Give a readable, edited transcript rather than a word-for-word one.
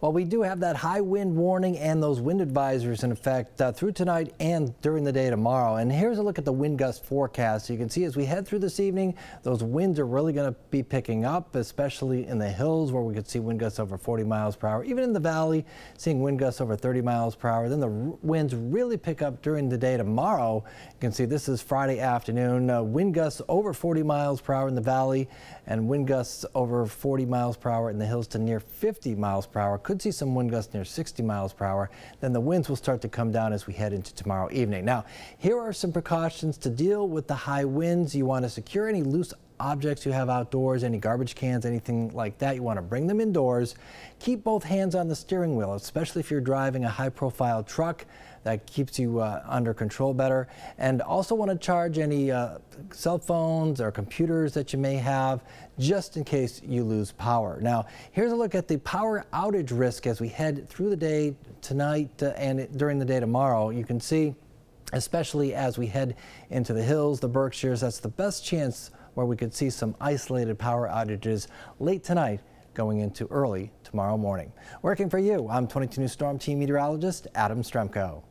Well, we do have that high wind warning and those wind advisories in effect through tonight and during the day tomorrow. And here's a look at the wind gust forecast. So you can see as we head through this evening, those winds are really going to be picking up, especially in the hills where we could see wind gusts over 40 miles per hour. Even in the valley, seeing wind gusts over 30 miles per hour. Then the winds really pick up during the day tomorrow. You can see this is Friday afternoon. Wind gusts over 40 miles per hour in the valley and wind gusts over 40 miles per hour in the hills to near 50 miles per hour. Could see some wind gusts near 60 miles per hour. Then the winds will start to come down as we head into tomorrow evening. Now, here are some precautions to deal with the high winds. You want to secure any loose objects you have outdoors, any garbage cans, anything like that. You want to bring them indoors. Keep both hands on the steering wheel, especially if you're driving a high-profile truck. That keeps you under control better. And also want to charge any cell phones or computers that you may have, just in case you lose power. Now, here's a look at the power outage risk as we head through the day tonight and during the day tomorrow. You can see, especially as we head into the hills, the Berkshires, that's the best chance where we could see some isolated power outages late tonight going into early tomorrow morning. Working for you, I'm 22 News Storm Team Meteorologist Adam Stremko.